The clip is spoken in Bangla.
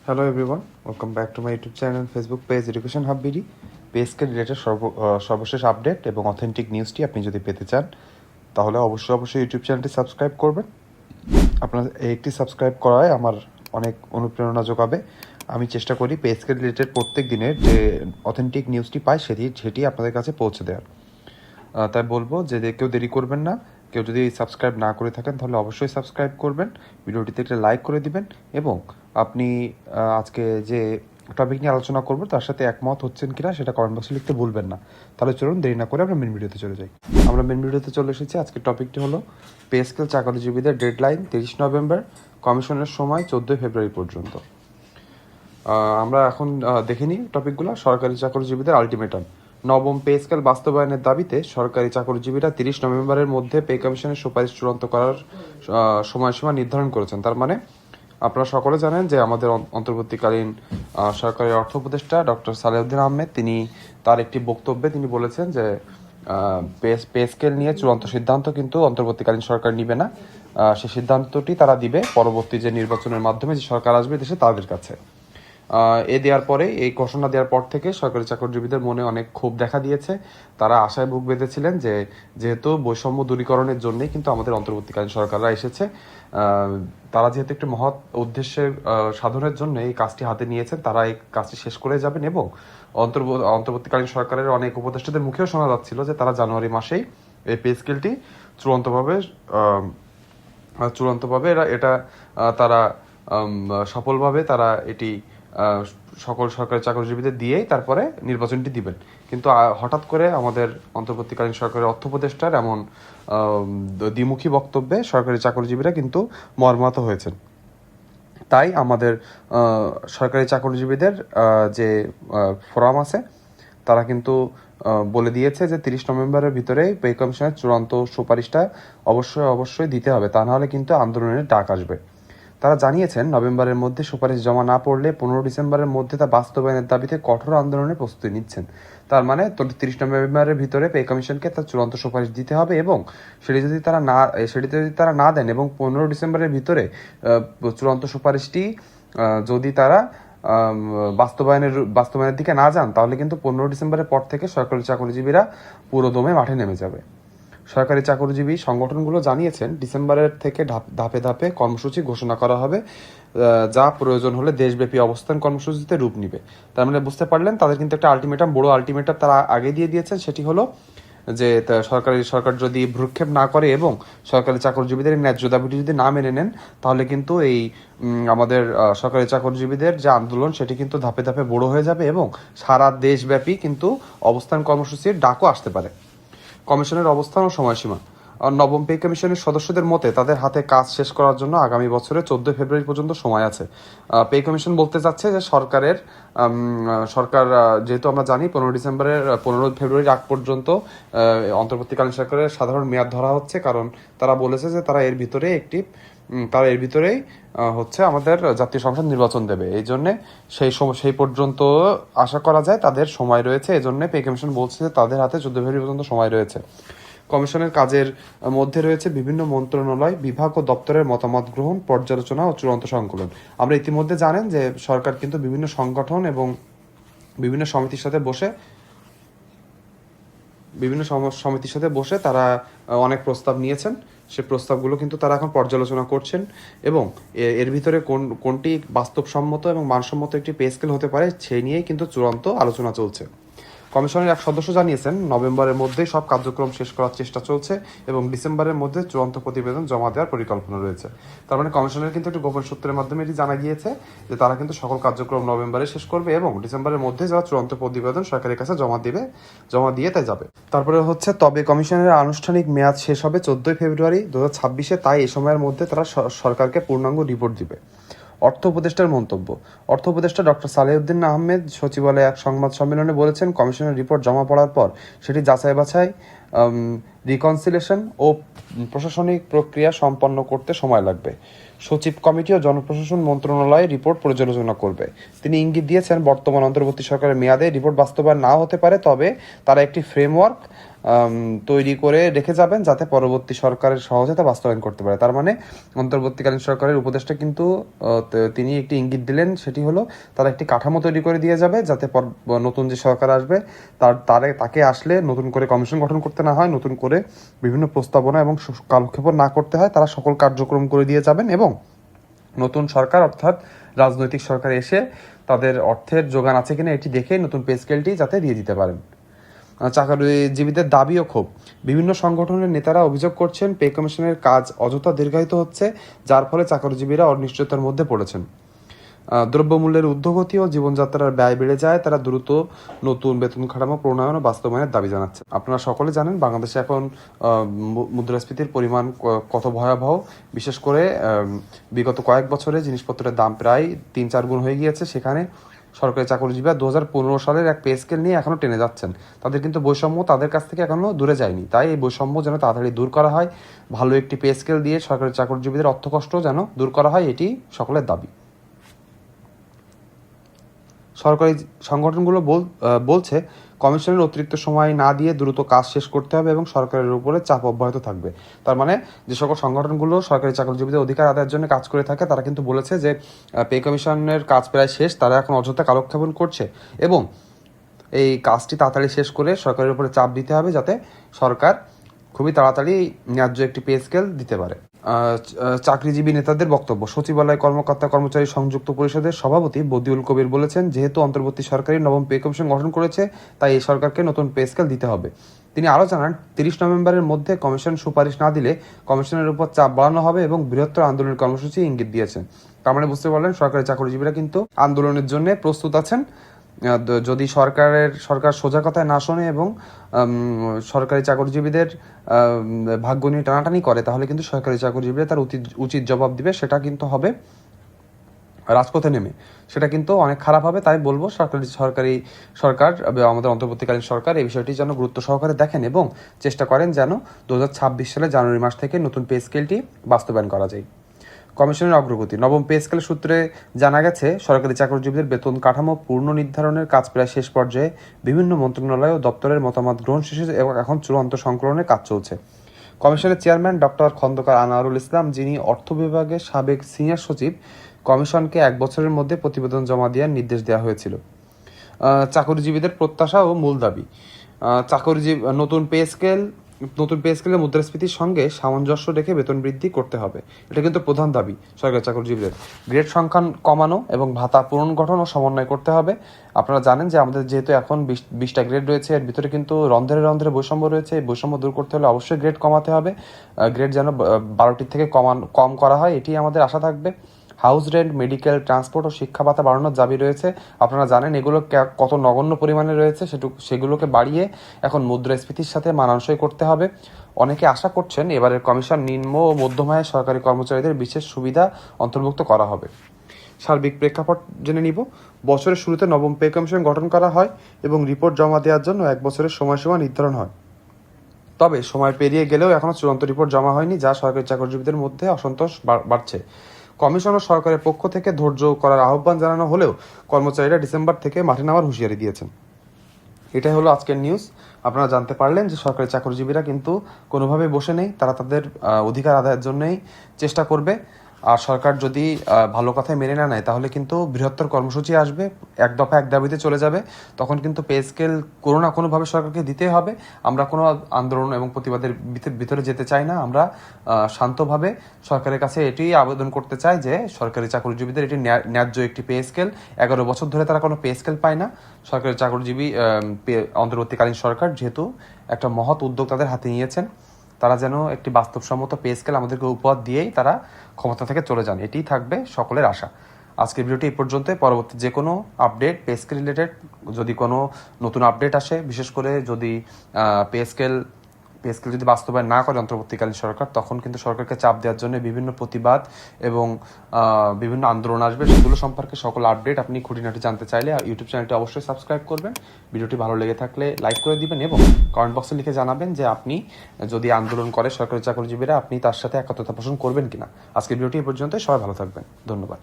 Hello everyone, welcome back to my YouTube channel and Facebook page Education Hub BD. পেসকে রিলেটেড সর্বশেষ আপডেট এবং অথেন্টিক নিউজটি আপনি যদি পেতে চান তাহলে অবশ্যই ইউটিউব চ্যানেলটি সাবস্ক্রাইব করবেন। আপনার একটি সাবস্ক্রাইব করায় আমার অনেক অনুপ্রেরণা যোগাবে। আমি চেষ্টা করি পেসকে রিলেটেড প্রত্যেক দিনের যে অথেন্টিক নিউজটি পাই সেটি আপনাদের কাছে পৌঁছে দেওয়ার। তাই বলবো যে কেউ দেরি করবেন না। কেউ যদি সাবস্ক্রাইব না করে থাকেন তাহলে অবশ্যই সাবস্ক্রাইব করবেন, ভিডিওটিতে একটা লাইক করে দিবেন এবং আপনি আজকে যে টপিক নিয়ে আলোচনা করবো তার সাথে একমত হচ্ছেন কিনা সেটা কমেন্ট বক্সে লিখতে ভুলবেন না। তাহলে চলুন দেরি না করে আমরা মেন ভিডিওতে চলে যাই। আমরা মেন ভিডিওতে চলে এসেছি। আজকের টপিকটি হলো পে স্কেল চাকরিজীবীদের ডেডলাইন 30 নভেম্বর, কমিশনের সময় 14 ফেব্রুয়ারি পর্যন্ত। আমরা এখন দেখে নিই টপিকগুলো। সরকারি চাকরিজীবীদের আলটিমেটাম। নবম পে স্কেল বাস্তবায়নের দাবিতে সরকারি চাকরিজীবীরা 30 নভেম্বরের মধ্যে পে কমিশনের সুপারিশ চূড়ান্ত করার সময়সীমা নির্ধারণ করেছেন। তার মানে আপনারা সকলে জানেন যে আমাদের অন্তর্বর্তীকালীন সরকারি অর্থ উপদেষ্টা ডক্টর সালেউদ্দিন আহমেদ তিনি তার একটি বক্তব্যে তিনি বলেছেন যে পে স্কেল নিয়ে চূড়ান্ত সিদ্ধান্ত কিন্তু অন্তর্বর্তীকালীন সরকার নিবে না। সেই সিদ্ধান্তটি তারা দিবে পরবর্তী যে নির্বাচনের মাধ্যমে যে সরকার আসবে দেশে তাদের কাছে। এই ঘোষণা দেওয়ার পর থেকে সরকারি চাকরিজীবীদের মনে অনেক ক্ষোভ দেখা দিয়েছে। তারা আশায় বুক বেঁধেছিলেন যে যেহেতু বৈষম্য দূরীকরণের জন্যই কিন্তু আমাদের অন্তর্বর্তীকালীন সরকাররা এসেছে, তারা যেহেতু একটি মহৎ উদ্দেশ্যের সাধনের জন্য এই কাজটি হাতে নিয়েছেন, তারা এই কাজটি শেষ করে যাবেন এবং অন্তর্বর্তীকালীন সরকারের অনেক উপদেষ্টাদের মুখেও শোনা যাচ্ছিল যে তারা জানুয়ারি মাসেই এই পে স্কেলটি চূড়ান্তভাবে এটা তারা সফলভাবে তারা এটি সকল সরকারি চাকরিজীবীদের দিয়েই তারপরে নির্বাচনটি দিবেন। কিন্তু হঠাৎ করে আমাদের অন্তর্বর্তীকালীন সরকারের অর্থ উপদেষ্টার এমন দ্বিমুখী বক্তব্যে সরকারি চাকরিজীবীরা কিন্তু মর্মাহত হয়েছেন। তাই আমাদের সরকারি চাকরিজীবীদের যে ফোরাম আছে তারা কিন্তু বলে দিয়েছে যে 30 নভেম্বরের ভিতরেই পে কমিশনের চূড়ান্ত সুপারিশটা অবশ্যই দিতে হবে, তা নাহলে কিন্তু আন্দোলনের ডাক আসবে। তারা জানিয়েছেন নভেম্বরের মধ্যে সুপারিশ জমা না পড়লে 15 ডিসেম্বরের মধ্যে তা বাস্তবায়নের দাবিতে কঠোর আন্দোলনের প্রস্তুতি নিচ্ছেন। তার মানে 30 নভেম্বরের ভিতরে পে কমিশনকে তার চূড়ান্ত সুপারিশ দিতে হবে এবং সেটি যদি তারা না দেন এবং 15 ডিসেম্বরের ভিতরে চূড়ান্ত সুপারিশটি যদি তারা বাস্তবায়নের দিকে না যান তাহলে কিন্তু 15 ডিসেম্বরের পর থেকে সরকারি চাকরিজীবীরা পুরোদমে মাঠে নেমে যাবে। সরকারি চাকরিজীবী সংগঠনগুলো জানিয়েছেন ডিসেম্বরের থেকে ধাপে ধাপে কর্মসূচি ঘোষণা করা হবে, যা প্রয়োজন হলে দেশব্যাপী অবস্থান কর্মসূচিতে রূপ নিবে। তার মানে বুঝতে পারলেন তাদের কিন্তু একটা বড় আলটিমেটাম তারা আগে দিয়ে দিয়েছেন। সেটি হলো যে সরকার যদি ভ্রুক্ষেপ না করে এবং সরকারি চাকরিজীবীদের ন্যায্য দাবিটি যদি না মেনে নেন তাহলে কিন্তু এই আমাদের সরকারি চাকরিজীবীদের যে আন্দোলন সেটি কিন্তু ধাপে ধাপে বড় হয়ে যাবে এবং সারা দেশব্যাপী কিন্তু অবস্থান কর্মসূচির ডাকও আসতে পারে। কমিশনের অবস্থান ও সময়সীমা। নবম পে কমিশনের সদস্যদের মতে তাদের হাতে কাজ শেষ করার জন্য আগামী বছরের 14 ফেব্রুয়ারি পর্যন্ত সময় আছে। পে কমিশন বলতে চাচ্ছে যে সরকার যেহেতু আমরা জানি 15 ফেব্রুয়ারির আগ পর্যন্ত অন্তর্বর্তীকালীন সরকারের সাধারণ মেয়াদ ধরা হচ্ছে, কারণ তারা বলেছে যে তারা এর ভিতরেই হচ্ছে আমাদের জাতীয় সংসদ নির্বাচন দেবে। এই জন্য সেই পর্যন্ত আশা করা যায় তাদের সময় রয়েছে। এই জন্য পে কমিশন বলছে যে তাদের হাতে 14 ফেব্রুয়ারি পর্যন্ত সময় রয়েছে। কমিশনের কাজের মধ্যে রয়েছে বিভিন্ন মন্ত্রণালয়, বিভাগ ও দপ্তরের মতামত গ্রহণ, পর্যালোচনা ও চূড়ান্ত সংকলন। আমরা ইতিমধ্যে জানেন যে সরকার কিন্তু বিভিন্ন সংগঠন এবং বিভিন্ন সমিতির সাথে বসে তারা অনেক প্রস্তাব নিয়েছেন। সে প্রস্তাবগুলো কিন্তু তারা এখন পর্যালোচনা করছেন এবং এর ভিতরে কোনটি বাস্তবসম্মত এবং মানসম্মত একটি পে স্কেল হতে পারে সেই নিয়েই কিন্তু চূড়ান্ত আলোচনা চলছে। কমিশনের এক সদস্য জানিয়েছেন নভেম্বরের মধ্যেই সব কার্যক্রম শেষ করার চেষ্টা চলছে এবং ডিসেম্বরের মধ্যে চূড়ান্ত প্রতিবেদন জমা দেওয়ার পরিকল্পনা রয়েছে। তার মানে কমিশনের কিন্তু একটি গোপন সূত্রের মাধ্যমে এটি জানা গিয়েছে যে তারা কিন্তু সকল কার্যক্রম নভেম্বরে শেষ করবে এবং ডিসেম্বরের মধ্যে যারা চূড়ান্ত প্রতিবেদন সরকারের কাছে জমা দিয়ে তাই যাবে। তারপরে হচ্ছে তবে কমিশনের আনুষ্ঠানিক মেয়াদ শেষ হবে 14 ফেব্রুয়ারি 2026-এ, তাই এই সময়ের মধ্যে তারা সরকারকে পূর্ণাঙ্গ রিপোর্ট দিবে। অর্থ উপদেষ্টার মন্তব্য। অর্থ উপদেষ্টা ডক্টর সালেউদ্দিন আহমেদ সচিবালয়ে এক সংবাদ সম্মেলনে বলেছেন কমিশনের রিপোর্ট জমা পড়ার পর সেটি যাচাই বাছাই, রিকনসিলেশন ও প্রশাসনিক প্রক্রিয়া সম্পন্ন করতে সময় লাগবে। সচিব কমিটি ও জনপ্রশাসন মন্ত্রণালয় রিপোর্ট পর্যালোচনা করবে। তিনি ইঙ্গিত দিয়েছেন বর্তমান অন্তর্বর্তী সরকারের মেয়াদে রিপোর্ট বাস্তবায়ন নাও হতে পারে, তবে তারা একটি ফ্রেমওয়ার্ক তৈরি করে রেখে যাবেন, যাতে পরবর্তী সরকারের সহজে তা বাস্তবায়ন করতে পারে। তার মানে অন্তর্বর্তীকালীন সরকারের উপদেষ্টা কিন্তু তিনি একটি ইঙ্গিত দিলেন, সেটি হলো তারা একটি কাঠামো তৈরি করে দিয়ে যাবে, যাতে নতুন যে সরকার আসবে তাকে আসলে নতুন করে কমিশন গঠন করতে না হয়, নতুন করে বিভিন্ন প্রস্তাবনা এবং কালক্ষেপণ না করতে হয়, তারা সকল কার্যক্রম করে দিয়ে যাবেন এবং নতুন সরকার অর্থাৎ রাজনৈতিক সরকার এসে তাদের অর্থের যোগান আছে কিনা এটি দেখে নতুন পে স্কেলটি যাতে দিয়ে দিতে পারেন। চাকরিজীবীদের দাবি ও ক্ষোভ। বিভিন্ন সংগঠনের নেতারা অভিযোগ করছেন পে কমিশনের কাজ অযথা দীর্ঘায়িত হচ্ছে, যার ফলে চাকরিজীবীরা অনিশ্চয়তার মধ্যে পড়েছেন। দ্রব্যমূল্যের ঊর্ধ্বগতি ও জীবনযাত্রার ব্যয় বেড়ে যায়, তারা দ্রুত নতুন বেতন কাঠামো প্রণয়ন ও বাস্তবায়নের দাবি জানাচ্ছে। আপনারা সকলে জানেন বাংলাদেশে এখন মুদ্রাস্ফীতির পরিমাণ কত ভয়াবহ। বিশেষ করে বিগত কয়েক বছরে জিনিসপত্রের দাম প্রায় 3-4 গুণ হয়ে গিয়েছে। সেখানে সরকারি চাকরিজীবীরা 2015 সালের এক পে স্কেল নিয়ে এখনও টেনে যাচ্ছেন। তাদের কিন্তু বৈষম্য তাদের কাছ থেকে এখনও দূরে যায়নি। তাই এই বৈষম্য যেন তাড়াতাড়ি দূর করা হয়, ভালো একটি পে স্কেল দিয়ে সরকারি চাকরিজীবীদের অর্থকষ্ট যেন দূর করা হয়, এটি সকলের দাবি। সরকারি সংগঠনগুলো বলছে কমিশনের অতিরিক্ত সময় না দিয়ে দ্রুত কাজ শেষ করতে হবে এবং সরকারের উপরে চাপ অব্যাহত থাকবে। তার মানে যে সকল সংগঠনগুলো সরকারি চাকরিজীবীদের অধিকার আদায়ের জন্য কাজ করে থাকে তারা কিন্তু বলেছে যে পে কমিশনের কাজ প্রায় শেষ, তারা এখন অযথা কালক্ষেপণ করছে এবং এই কাজটি তাড়াতাড়ি শেষ করে সরকারের উপরে চাপ দিতে হবে, যাতে সরকার খুবই তাড়াতাড়ি ন্যায্য একটি পে স্কেল দিতে পারে। চাকরিজীবী নেতাদের বক্তব্য। সচিবালয় কর্মকর্তা কর্মচারী সংযুক্ত পরিষদের সভাপতি বদিউল কবির বলেছেন, যেহেতু অন্তর্বর্তী সরকারি নবম পে কমিশন গঠন করেছে, তাই এই সরকারকে নতুন পে স্কেল দিতে হবে। তিনি আরও জানান, 30 নভেম্বরের মধ্যে কমিশন সুপারিশ না দিলে কমিশনের উপর চাপ বাড়ানো হবে এবং বৃহত্তর আন্দোলনের কর্মসূচি ইঙ্গিত দিয়েছেন। তার মানে বুঝতে পারলেন সরকারি চাকরিজীবীরা কিন্তু আন্দোলনের জন্য প্রস্তুত আছেন। যদি সরকার সোজা কথায় না শোনে এবং সরকারি চাকরিজীবীদের ভাগ্য নিয়ে টানাটানি করে, তাহলে কিন্তু সরকারি চাকরিজীবীরা তার উচিত জবাব দিবে। সেটা কিন্তু হবে রাজপথে নেমে, সেটা কিন্তু অনেক খারাপ হবে। তাই বলবো সরকার আমাদের অন্তর্বর্তীকালীন সরকার এই বিষয়টি যেন গুরুত্ব সহকারে দেখেন এবং চেষ্টা করেন যেন 2026 সালে জানুয়ারি মাস থেকে নতুন পে স্কেলটি বাস্তবায়ন করা যায়। কমিশনের অগ্রগতি। নবম পে স্কেল সূত্রে জানা গেছে, সরকারি চাকরিজীবীদের বেতন কাঠামো পূর্ণ নির্ধারণের কাজ প্রায় শেষ পর্যায়ে। বিভিন্ন মন্ত্রণালয় ও দপ্তরের মতামত গ্রহণ শেষে এবং এখন চূড়ান্ত সংকলনের কাজ চলছে। কমিশনের চেয়ারম্যান ডক্টর খন্দকার আনোয়ারুল ইসলাম, যিনি অর্থ বিভাগের সাবেক সিনিয়র সচিব, কমিশনকে 1 বছরের মধ্যে প্রতিবেদন জমা দেওয়ার নির্দেশ দেওয়া হয়েছিল। চাকরিজীবীদের প্রত্যাশা ও মূল দাবি। নতুন পে স্কেলে মুদ্রাস্ফীতির সঙ্গে সামঞ্জস্য রেখে বেতন বৃদ্ধি করতে হবে, এটা কিন্তু প্রধান দাবি সরকারি চাকরিজীবীদের। গ্রেড সংখ্যা কমানো এবং ভাতা পুনর্গঠন ও সমন্বয় করতে হবে। আপনারা জানেন যে আমাদের যেহেতু এখন 20টা গ্রেড রয়েছে, এর ভিতরে কিন্তু রন্ধ্রে বৈষম্য রয়েছে। এই বৈষম্য দূর করতে হলে অবশ্যই গ্রেড কমাতে হবে। গ্রেড যেন 12টির থেকে কম করা হয়, এটি আমাদের আশা থাকবে। হাউস রেন্ট, মেডিকেল, ট্রান্সপোর্ট ও শিক্ষা ভাতা বাড়ানোর দাবি রয়েছে। আপনারা জানেন এগুলো কত নগণ্য পরিমাণে রয়েছে, সেগুলোকে বাড়িয়ে এখন মুদ্রাস্ফীতির সাথে মানানসই করতে হবে। অনেকে আশা করছেন এবারের কমিশন নিম্ন ও মধ্যম আয়ের সরকারি কর্মচারীদের বিশেষ সুবিধা অন্তর্ভুক্ত করা হবে। সার্বিক প্রেক্ষাপট জেনে নিব। বছরের শুরুতে নবম পে কমিশন গঠন করা হয় এবং রিপোর্ট জমা দেওয়ার জন্য 1 বছরের সময়সীমা নির্ধারণ হয়। তবে সময় পেরিয়ে গেলেও এখনও চূড়ান্ত রিপোর্ট জমা হয়নি, যা সরকারি চাকরিজীবীদের মধ্যে অসন্তোষ বাড়ছে। কমিশন ও সরকারের পক্ষ থেকে ধৈর্য করার আহ্বান জানানো হলেও কর্মচারীরা ডিসেম্বর থেকে মাঠে নামার হুঁশিয়ারি দিয়েছেন। এটাই হলো আজকের নিউজ। আপনারা জানতে পারলেন যে সরকারি চাকরিজীবীরা কিন্তু কোনোভাবে বসে নেই, তারা তাদের অধিকার আদায়ের জন্যই চেষ্টা করবে। আর সরকার যদি ভালো কথায় মেনে না নেয়, তাহলে কিন্তু বৃহত্তর কর্মসূচি আসবে, এক দফা এক দাবিতে চলে যাবে। তখন কিন্তু পে স্কেল কোনো না কোনোভাবে সরকারকে দিতেই হবে। আমরা কোনো আন্দোলন এবং প্রতিবাদের ভিতরে যেতে চাই না। আমরা শান্তভাবে সরকারের কাছে এটি আবেদন করতে চাই যে সরকারি চাকরিজীবীদের এটি ন্যায্য একটি পে স্কেল। 11 বছর ধরে তারা কোনো পে স্কেল পায় না। সরকারি চাকরিজীবী অন্তর্বর্তীকালীন সরকার যেহেতু একটা মহৎ উদ্যোগ তাদের হাতে নিয়েছেন, তারা যেন একটি বাস্তবসম্মত পে স্কেল আমাদেরকে উপহার দিয়েই তারা ক্ষমতা থেকে চলে যান, এটিই থাকবে সকলের আশা। আজকের ভিডিওটি এই পর্যন্ত। পরবর্তী যে কোনো আপডেট পে স্কেল রিলেটেড, যদি কোনো নতুন আপডেট আসে, বিশেষ করে যদি পে স্কেল যদি বাস্তবায়ন না করে অন্তর্বর্তীকালীন সরকার, তখন কিন্তু সরকারকে চাপ দেওয়ার জন্য বিভিন্ন প্রতিবাদ এবং বিভিন্ন আন্দোলন আসবে। সেগুলো সম্পর্কে সকল আপডেট আপনি খুঁটিনাটি জানতে চাইলে ইউটিউব চ্যানেলটি অবশ্যই সাবস্ক্রাইব করবেন। ভিডিওটি ভালো লেগে থাকলে লাইক করে দিবেন এবং কমেন্ট বক্সে লিখে জানাবেন যে আপনি যদি আন্দোলন করে সরকারি চাকরিজীবীরা, আপনি তার সাথে একত্রতা পোষণ করবেন কিনা। আজকের ভিডিওটি এই পর্যন্ত। সবাই ভালো থাকবেন। ধন্যবাদ।